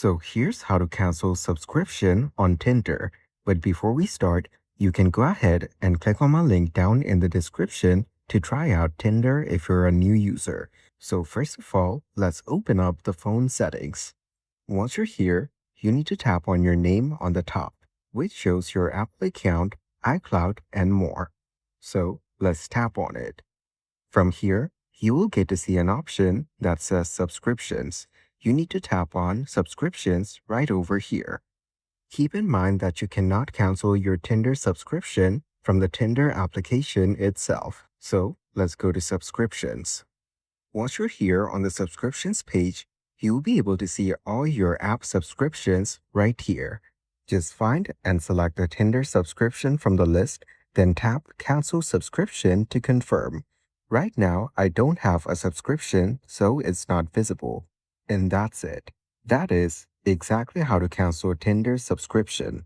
So here's how to cancel subscription on Tinder. But before we start, you can go ahead and click on my link down in the description to try out Tinder if you're a new user. So first of all, let's open up the phone settings. Once you're here, you need to tap on your name on the top, which shows your Apple account, iCloud, and more. So let's tap on it. From here, you will get to see an option that says subscriptions. You need to tap on subscriptions right over here. Keep in mind that you cannot cancel your Tinder subscription from the Tinder application itself. So let's go to subscriptions. Once you're here on the subscriptions page, you will be able to see all your app subscriptions right here. Just find and select the Tinder subscription from the list, then tap Cancel Subscription to confirm. Right now, I don't have a subscription, so it's not visible. And that's it. That is exactly how to cancel Tinder's subscription.